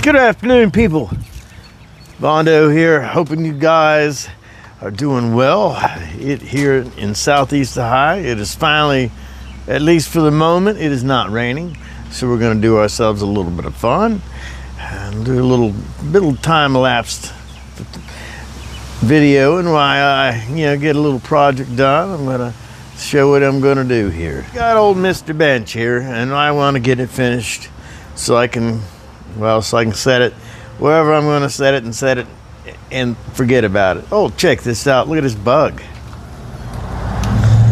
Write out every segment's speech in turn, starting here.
Good afternoon, people. Bondo here, hoping you guys are doing well. Here in Southeast Ohio, it is finally, at least for the moment, it is not raining. So we're going to do ourselves a little bit of fun and do a little time-lapsed video. And while I, get a little project done, I'm going to show what I'm going to do here. Got old Mr. Bench here, and I want to get it finished so I can set it wherever I'm going to set it and forget about it. Oh, check this out. Look at this bug.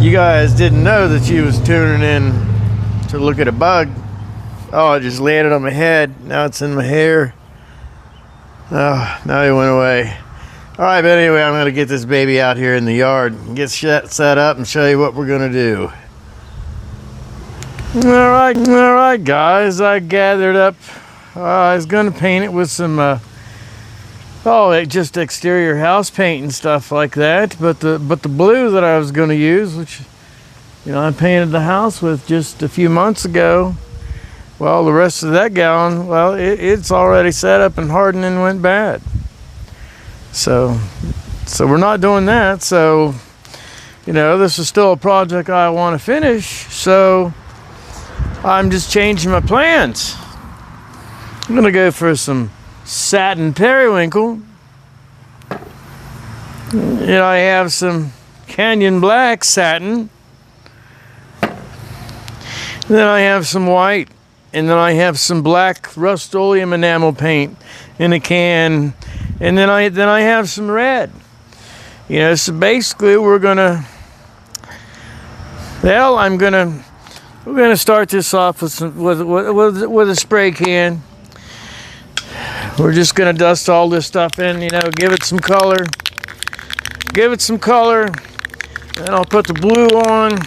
You guys didn't know that you was tuning in to look at a bug. Oh, it just landed on my head. Now it's in my hair. Oh, now he went away. All right, but anyway, I'm going to get this baby out here in the yard and get set up and show you what we're going to do. All right, guys. I gathered up. I was going to paint it with some, just exterior house paint and stuff like that. But the blue that I was going to use, which, I painted the house with just a few months ago. Well, the rest of that gallon, it's already set up and hardened and went bad. So we're not doing that. So, this is still a project I want to finish. So I'm just changing my plans. I'm going to go for some satin periwinkle. I have some Canyon Black satin. Then I have some white. And then I have some black Rust-Oleum enamel paint in a can. And then I have some red. So basically we're going to start this off with a spray can. We're just going to dust all this stuff in, give it some color. Then I'll put the blue on.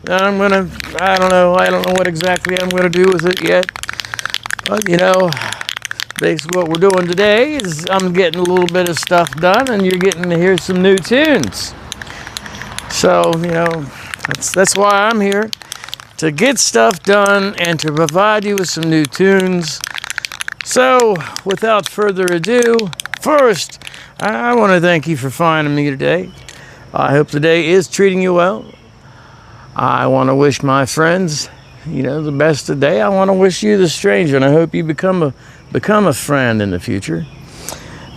Then I don't know what exactly I'm going to do with it yet. But, basically what we're doing today is I'm getting a little bit of stuff done and you're getting to hear some new tunes. So, that's why I'm here, to get stuff done and to provide you with some new tunes. So, without further ado, first, I want to thank you for finding me today. I hope the day is treating you well. I want to wish my friends, the best today. I want to wish you the stranger, and I hope you become a friend in the future.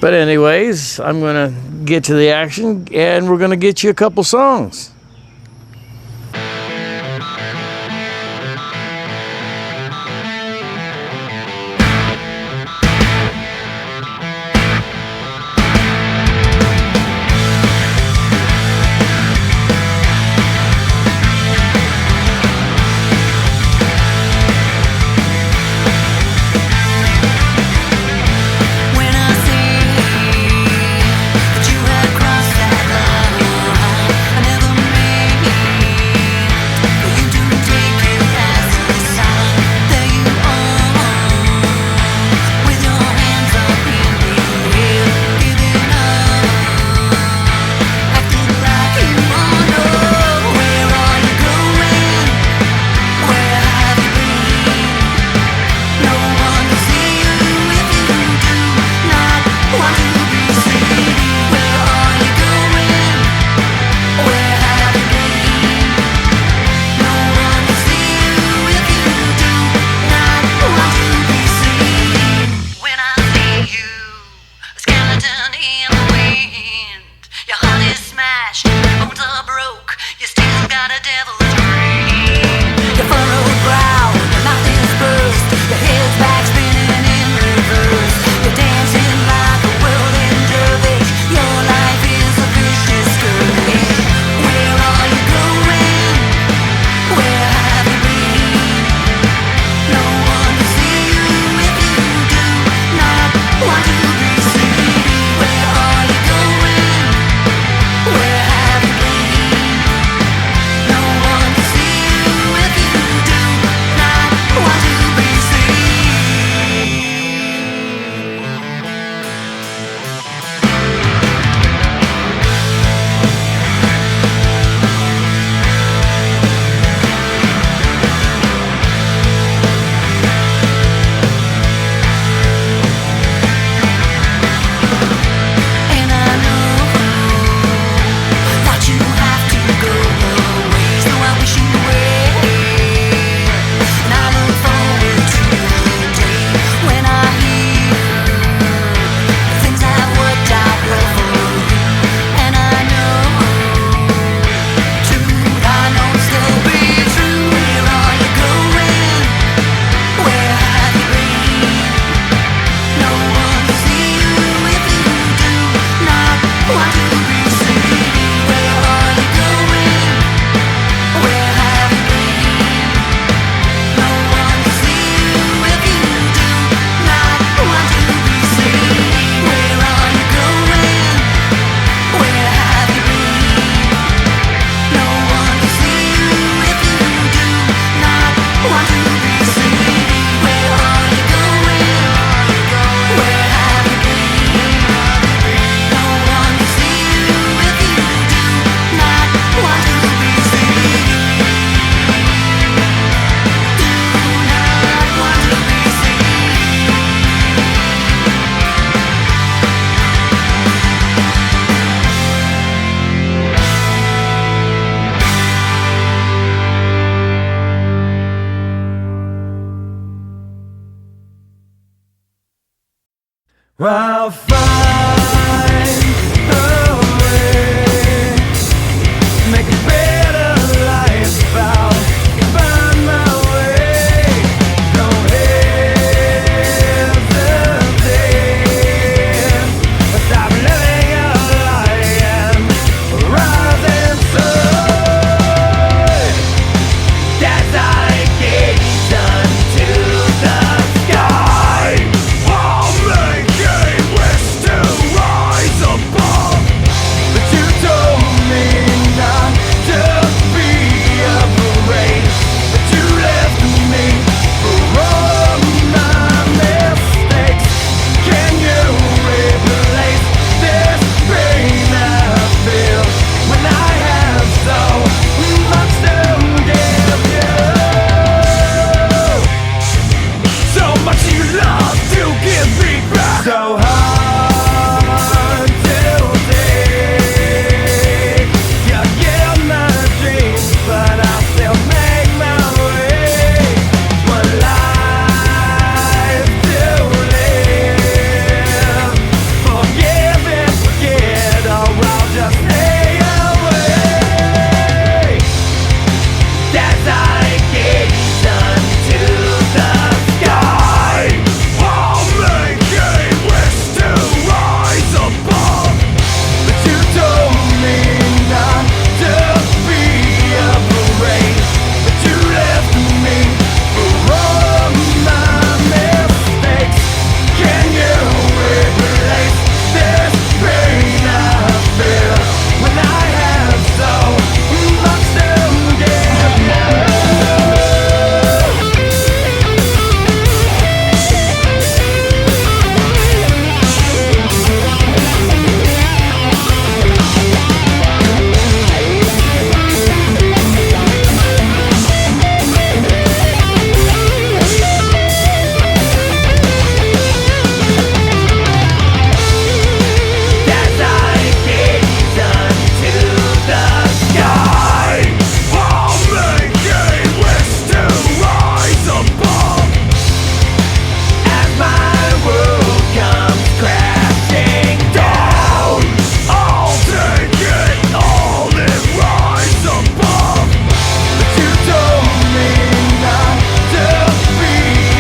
But anyways, I'm going to get to the action, and we're going to get you a couple songs. Crossed that line, I never I'll find a way, make a better life. I'll find my way. Don't hesitate. Stop living your life and rise inside. As I gaze unto the sky, I'll make a wish to rise above. But you told me not to be afraid, but you left me for all my mistakes. Can you replace this pain I feel when I have so much to give you? So much you love to give me back. So hard to take. You give my dreams, but I'll still make my way. One life to live. Forgive and forget, or I'll just stay away. As I gaze unto the sky, I'll make a wish to rise above. But you told me not to be afraid, but you left me for all my mistakes. Can you replace this pain I feel when I have so much to give you? As I gaze unto the sky, I'll make a wish to rise above. As my world comes crashing down, I'll take it all and rise above. But you told me not to be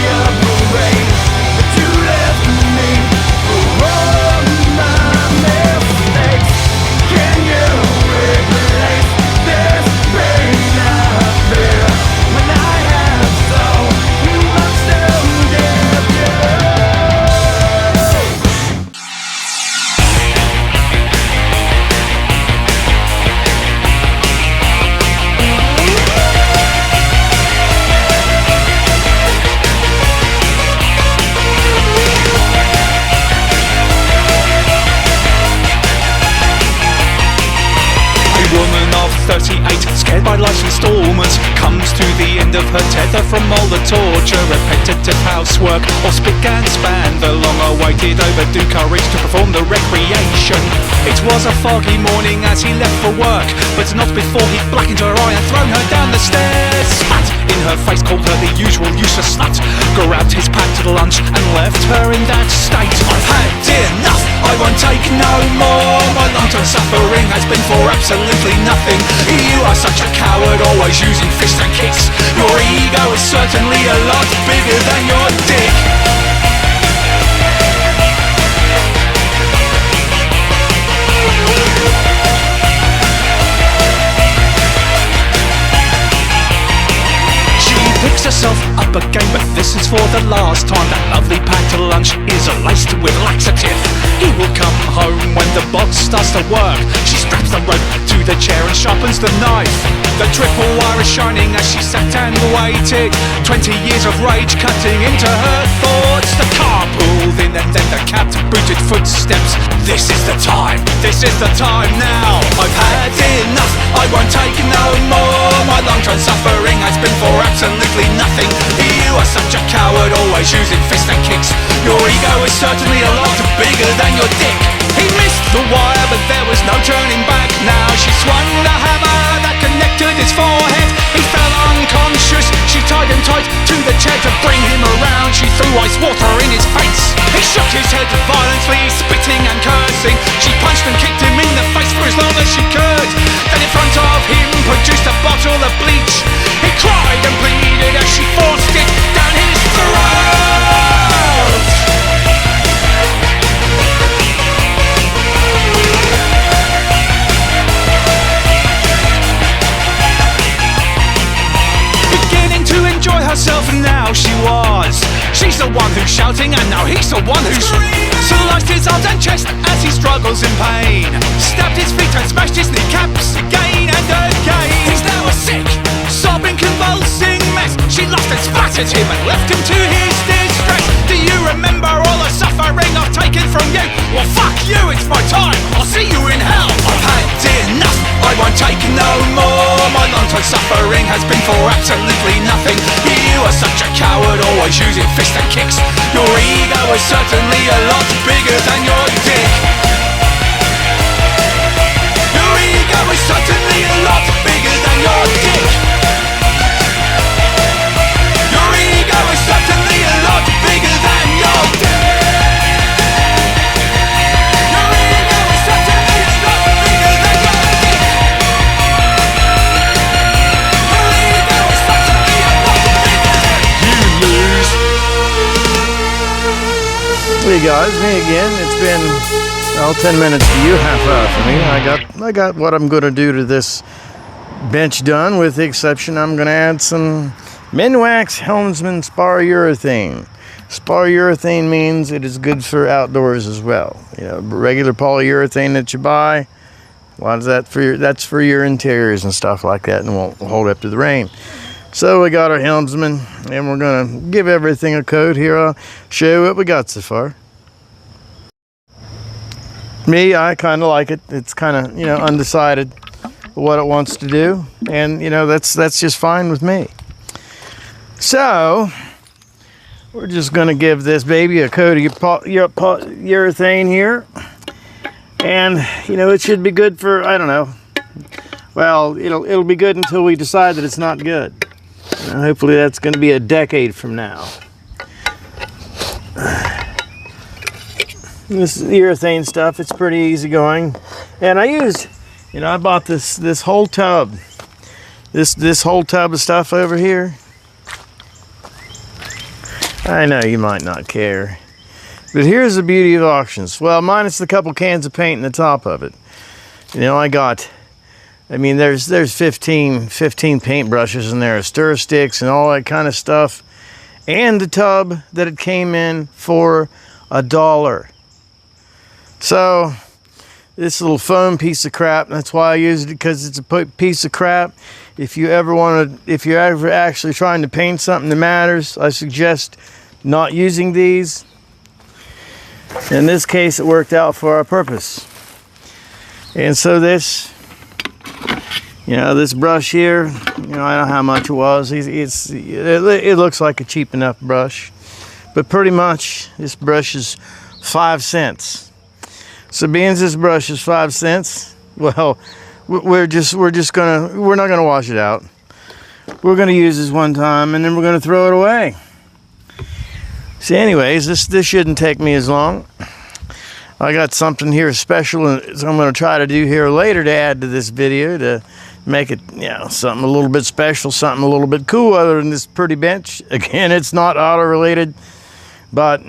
afraid, but you left me for all my mistakes. Can you replace this pain I feel when I have so much to give you? A woman of 38, scared by life's installments, comes to the end of her tether from all the torture, repetitive housework, or spick and span, the long-awaited overdue courage to perform the recreation. It was a foggy morning as he left for work, but not before he'd blackened her eye and thrown her down the stairs. Spat in her face, called her the usual useless slut, grabbed his packed lunch and left her in that state. I've had enough, I won't take no more. My long-term suffering has been for absolutely nothing. You are such a coward, always using fists and kicks. Your ego is certainly a lot bigger than your dick. She picks herself up again, but this is for the last time. That lovely packed lunch is laced with laxative. He will come home when the box starts to work. She straps the rope to the chair and sharpens the knife. The triple wire is shining as she sat and waited. 20 years of rage cutting into her thoughts. The car pulled in and then the cab booted footsteps. This is the time now. I've had enough, I won't take no more. My long-term suffering has been for absolutely nothing. You are such a coward, always using fists and kicks. Your ego is certainly a lot bigger than your dick. He missed the wire, but there was no turning back now. She swung the hammer that connected his forehead. He fell unconscious. She tied him tight to the chair to bring him around. She threw ice water in his face. He shook his head violently shouting and cursing. She punched and kicked him in the face for as long as she could. Then in front of him produced a bottle of bleach. He cried and pleaded as she forced it down his throat. Beginning to enjoy herself, and now she was. She's the one who's shouting, and now he's the one who's sliced his arms and chest as he struggles in pain. Stabbed his feet and smashed his kneecaps again and again. He's now a sick, sobbing, convulsing mess. She laughed and spat at him and left him to his distress. Do you remember all the suffering I've taken from you? Well, fuck you, it's my time. I'll see you in hell. I've had enough. I won't take no more. My long-time suffering has been for absolutely nothing. You are such a coward, always using fists and kicks. Your ego is certainly a lot bigger than your dick. Your ego is certainly a lot bigger than your dick. Your ego is certainly a lot bigger than your dick. Your ego is certainly a lot bigger than your dick. Your ego is certainly a lot bigger than you lose. Hey guys, me again. It's been 10 minutes to you, half hour for me. I got what I'm going to do to this bench done, with the exception I'm going to add some Minwax Helmsman spar urethane. Spar urethane means it is good for outdoors as well. You know, regular polyurethane that you buy, why is that for? That's for your interiors and stuff like that, and won't hold up to the rain. So we got our Helmsman, and we're going to give everything a coat. Here, I'll show you what we got so far. Me, I kind of like it. It's kind of, you know, undecided what it wants to do, and you know, that's just fine with me. So we're just going to give this baby a coat of urethane here, and you know, it should be good for, I don't know. Well, it'll be good until we decide that it's not good. And hopefully that's going to be a decade from now. This urethane stuff, it's pretty easy going. And I used, you know, I bought this whole tub. This whole tub of stuff over here. I know you might not care, but here's the beauty of auctions. Well, minus the couple cans of paint in the top of it. You know, I mean, there's 15 paint brushes in there, stir sticks and all that kind of stuff, and the tub that it came in for $1. So this little foam piece of crap, that's why I used it, because it's a piece of crap. If you're ever actually trying to paint something that matters, I suggest not using these. In this case, it worked out for our purpose. And so this, you know, this brush here, you know, I don't know how much it was. It looks like a cheap enough brush, but pretty much this brush is 5 cents. So being this brush is 5 cents, well, we're not gonna wash it out. We're gonna use this one time, and then we're gonna throw it away. See, anyways, this shouldn't take me as long. I got something here special, and so I'm gonna try to do here later to add to this video to make it, you know, something a little bit special, something a little bit cool other than this pretty bench. Again, it's not auto related, but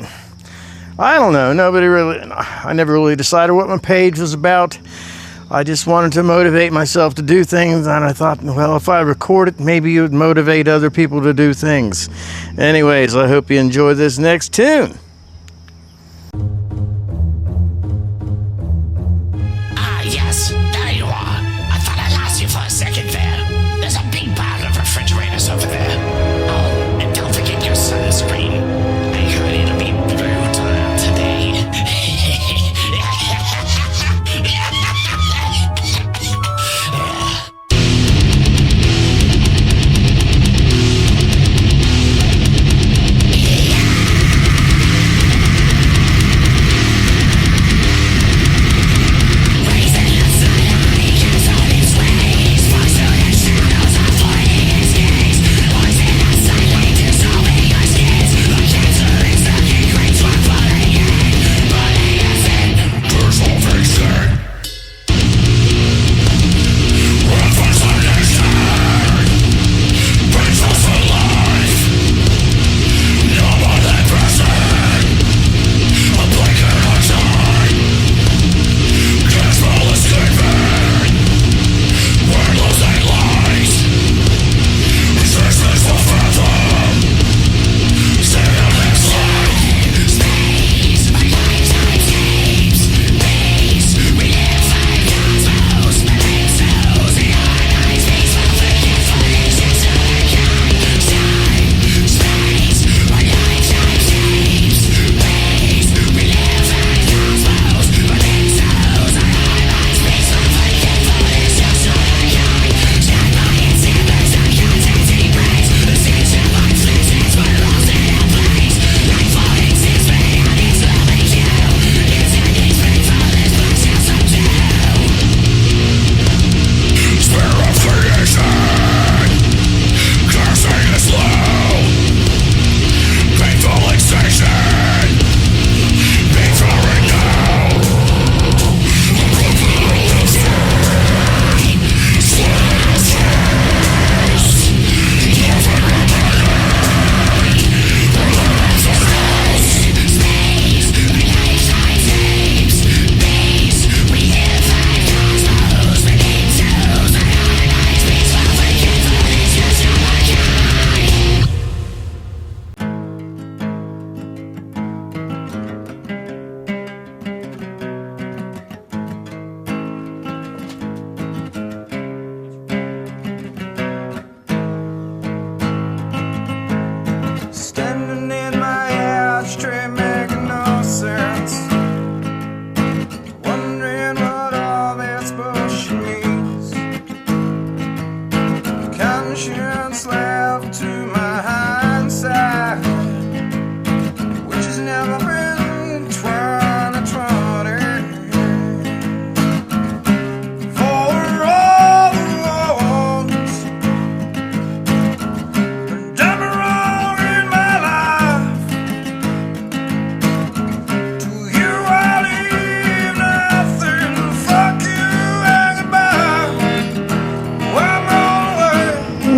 I don't know. I never really decided what my page was about. I just wanted to motivate myself to do things, and I thought, well, if I record it, maybe it would motivate other people to do things. Anyways, I hope you enjoy this next tune. Ah, yes, there you are. I thought I lost you for a second there. There's a big pile of refrigerators over there. Oh, and don't forget your sunscreen. I heard it'll be brutal today.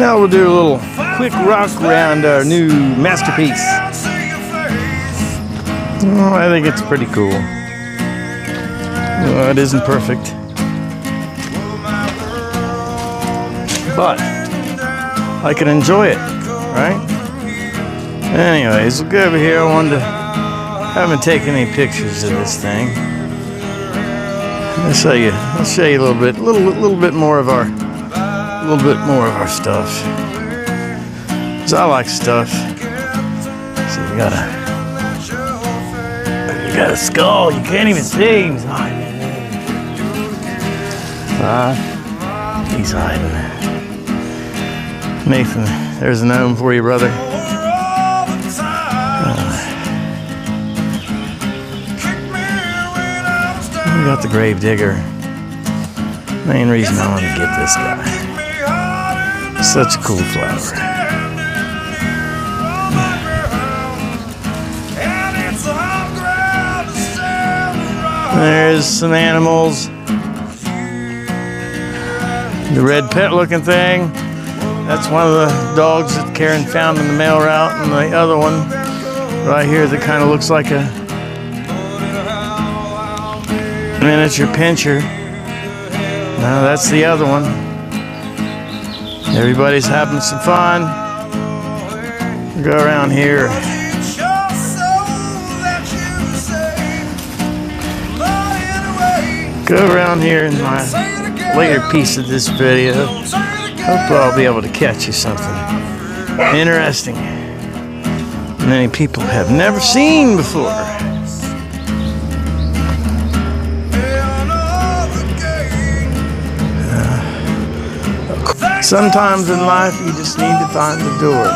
Now we'll do a little quick rock around our new masterpiece. Oh, I think it's pretty cool. Well, it isn't perfect, but I can enjoy it, right? Anyways, we'll go over here. Haven't taken any pictures of this thing. I'll show you a little bit more of our stuff. 'Cause I like stuff. See, we got a skull. You can't even see. He's hiding. Nathan, there's a gnome for you, brother. We got the grave digger. Main reason I want to get this guy. Such a cool flower. There's some animals. The red pet looking thing. That's one of the dogs that Karen found in the mail route, and the other one right here that kind of looks like a miniature pincher. No, that's the other one. Everybody's having some fun. Go around here. Go around here in my later piece of this video. Hope I'll be able to catch you something interesting many people have never seen before. Sometimes in life you just need to find the door,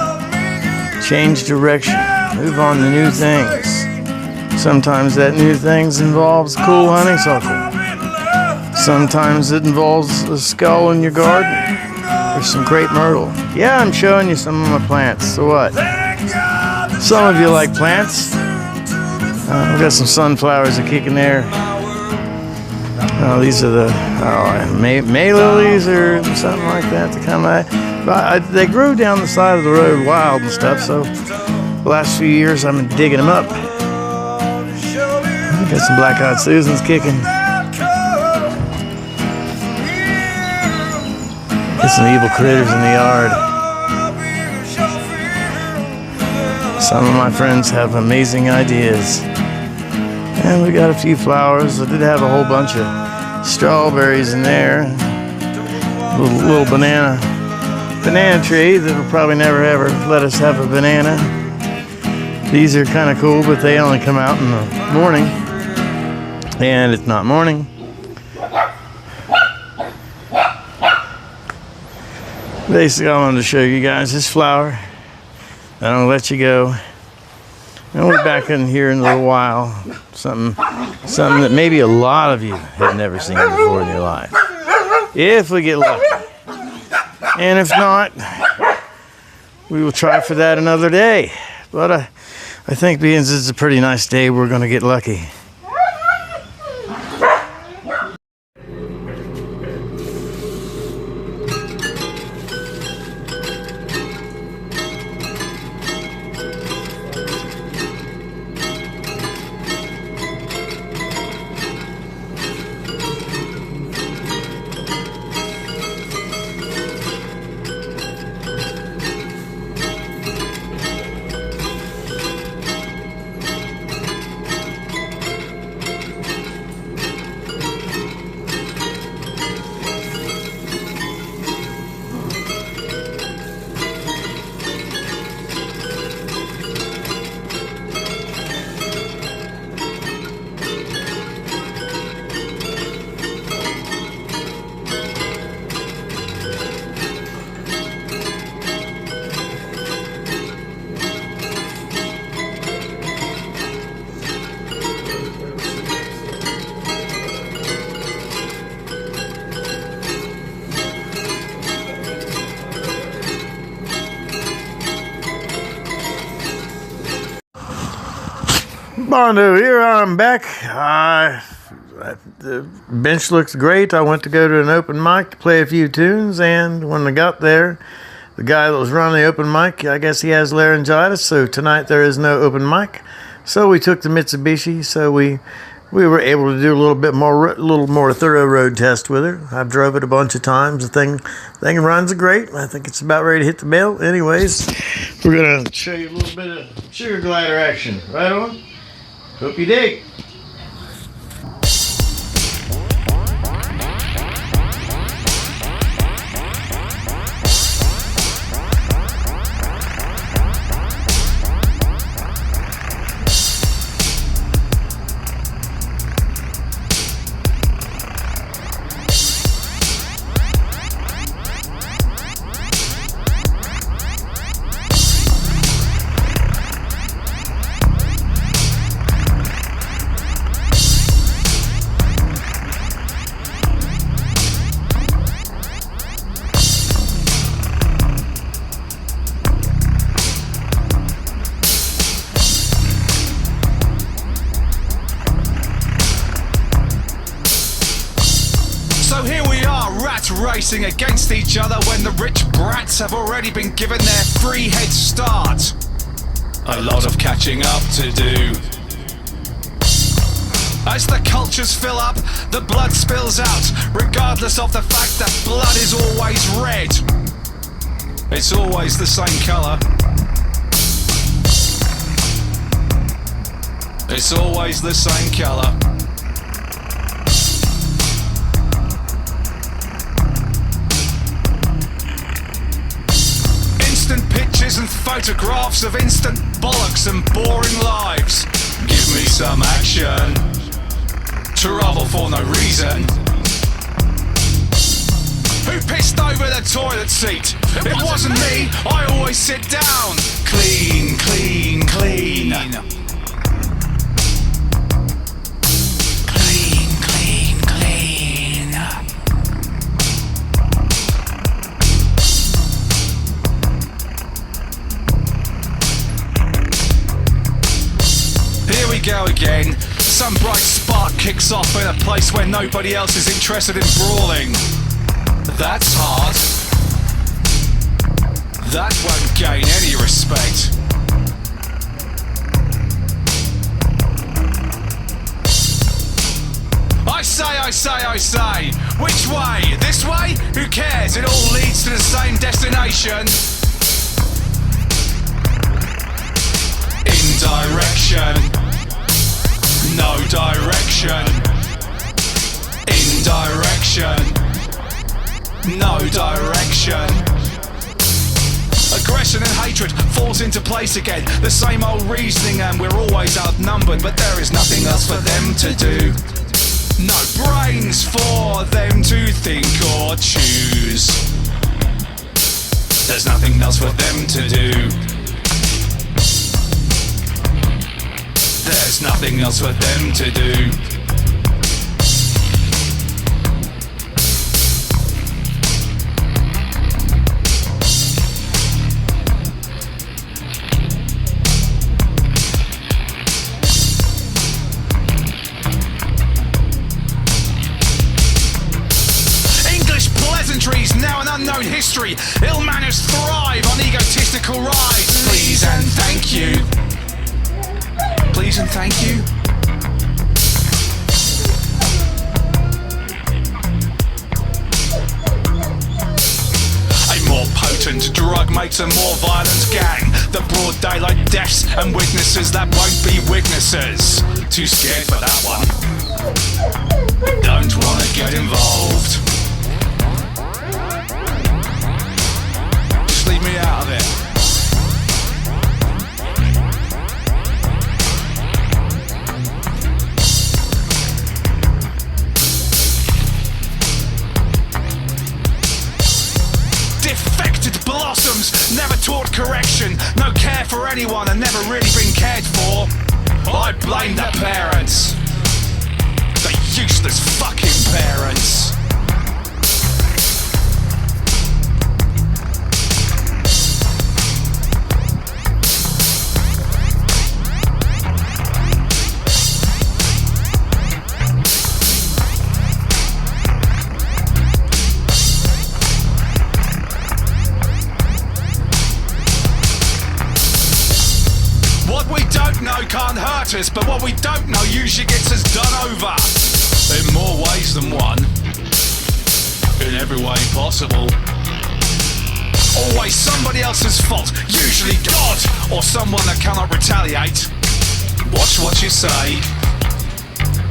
change direction, move on to new things. Sometimes that new things involves a cool honeysuckle. Sometimes it involves a skull in your garden or some crepe myrtle. Yeah, I'm showing you some of my plants. So what? Some of you like plants. We've got some sunflowers that kick in there. These are the May lilies or something like that to come out. But they grew down the side of the road wild and stuff, so the last few years I've been digging them up. Got some black-eyed Susans kicking. Got some evil critters in the yard. Some of my friends have amazing ideas. And we got a few flowers. I did have a whole bunch of strawberries in there. Little banana tree that will probably never ever let us have a banana. These are kind of cool, but they only come out in the morning. And it's not morning. Basically, I wanted to show you guys this flower. I'm gonna let you go. And we'll be back in here in a little while. Something that maybe a lot of you have never seen before in your life. If we get lucky. And if not, we will try for that another day. But I think being it's a pretty nice day, we're gonna get lucky. Bondo, here I'm back. The bench looks great. I went to go to an open mic to play a few tunes, and when I got there, the guy that was running the open mic, I guess he has laryngitis, so tonight there is no open mic. So we took the Mitsubishi, so we were able to do a little more thorough road test with her. I've drove it a bunch of times. The thing runs great. I think it's about ready to hit the mail. Anyways, we're gonna show you a little bit of sugar glider action. Right on. Hope you dig. So here we are, rats racing against each other when the rich brats have already been given their free head start. A lot of catching up to do. As the cultures fill up, the blood spills out, regardless of the fact that blood is always red. It's always the same colour. It's always the same colour. Instant pictures and photographs of instant bollocks and boring lives. Give me some action. Trouble for no reason. Who pissed over the toilet seat? It wasn't me, I always sit down. Clean, clean, clean. Clean, clean, clean. Here we go again. Some bright spark kicks off in a place where nobody else is interested in brawling. That's hard. That won't gain any respect. I say. Which way? This way? Who cares? It all leads to the same destination. Indirection. No direction. Indirection. No direction. Aggression and hatred falls into place again. The same old reasoning, and we're always outnumbered, but there is nothing else for them to do. No brains for them to think or choose. There's nothing else for them to do. There's nothing else for them to do. Now an unknown history. Ill manners thrive on egotistical rides. Please and thank you. Please and thank you. A more potent drug makes a more violent gang. The broad daylight deaths and witnesses that won't be witnesses. Too scared for that one. Don't wanna get involved. Leave me out of it. Defected blossoms, never taught correction, no care for anyone and never really been cared for. I blame the parents. The useless fucking parents. don't know can't hurt us, but what we don't know usually gets us done over. In more ways than one. In every way possible. Always somebody else's fault, usually God, or someone that cannot retaliate. Watch what you say,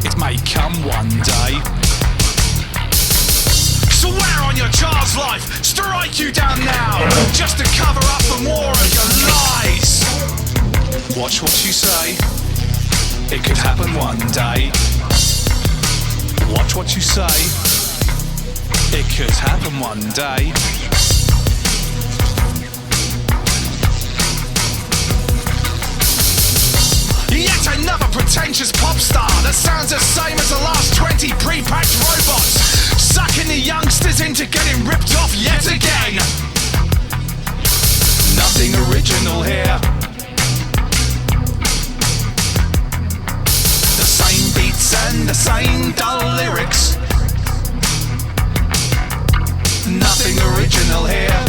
it may come one day. Swear on your child's life, strike you down now, just to cover up for more of your lies. Watch what you say, it could happen one day. Watch what you say, it could happen one day. Yet another pretentious pop star that sounds the same as the last 20 pre-packed robots, sucking the youngsters into getting ripped off yet again. Nothing original here. The same beats and the same dull lyrics. Nothing original here.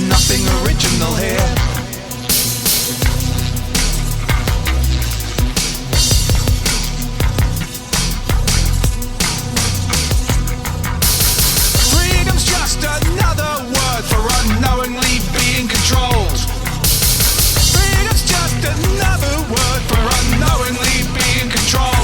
Nothing original here. Freedom's just another word for unknowingly being controlled. Freedom's just another word for unknowingly being controlled.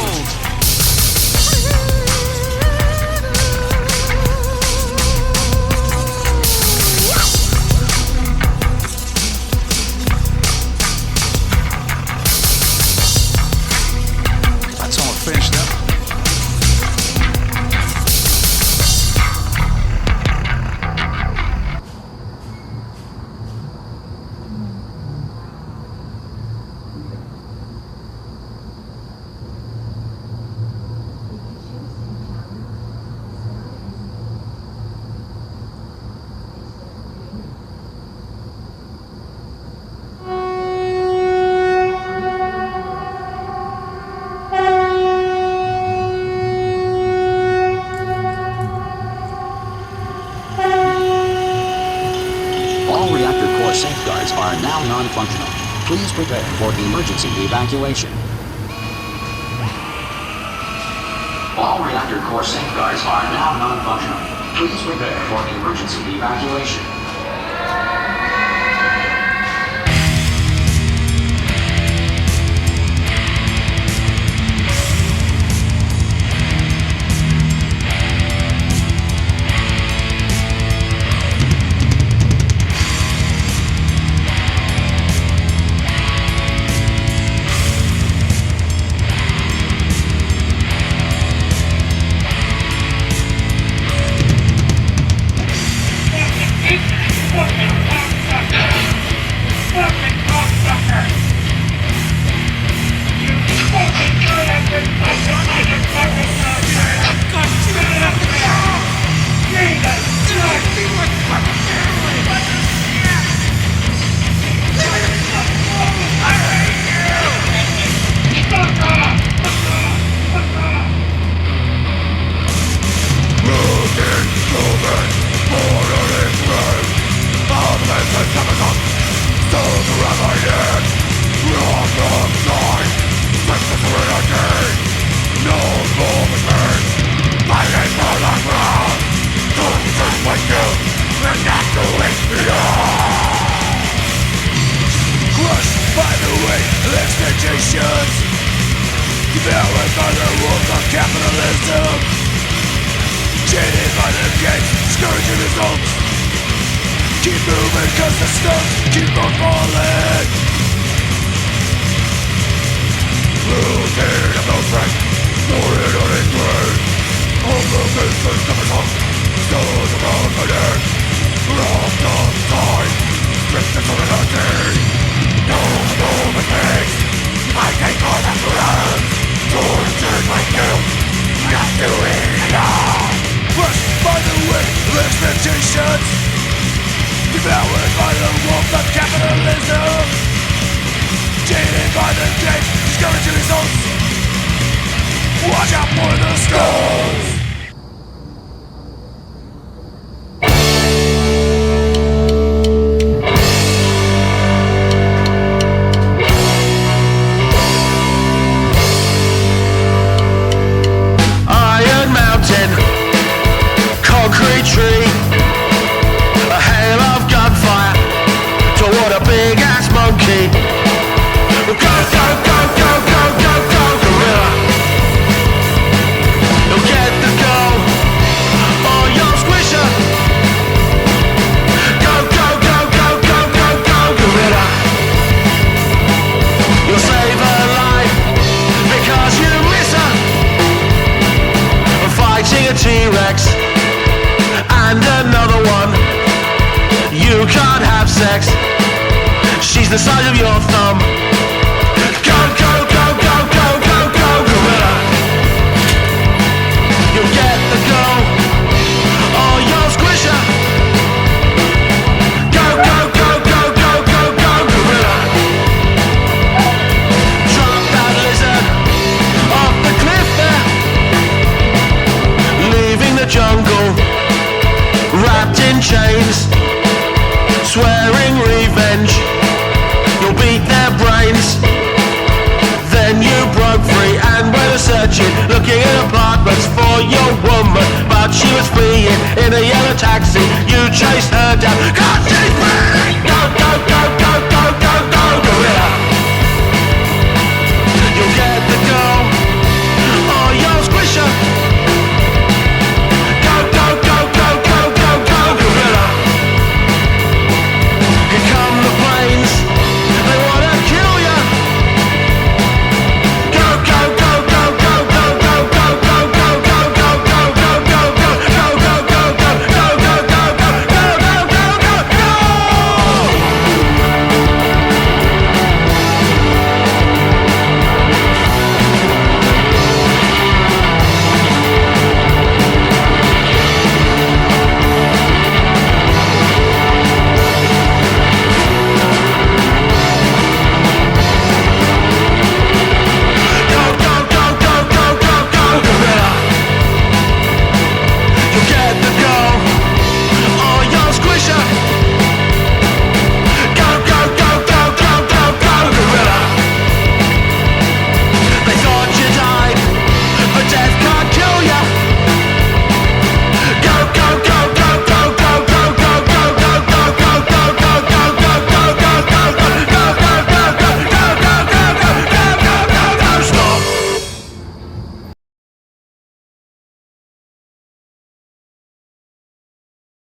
Finished up. Safeguards are now non-functional. Please prepare for emergency evacuation. All reactor core safeguards are now non-functional. Please prepare for emergency evacuation. sex. She's the size of your thumb. Go, go, go, go, go, go, go, gorilla. You'll get the girl, or you'll squish her. Go, go, go, go, go, go, go, gorilla. Drop that lizard off the cliff there, leaving the jungle wrapped in chains, swearing revenge. You'll beat their brains. Then you broke free and went searching, looking at apartments for your woman, but she was fleeing in a yellow taxi. You chased her down. God damn!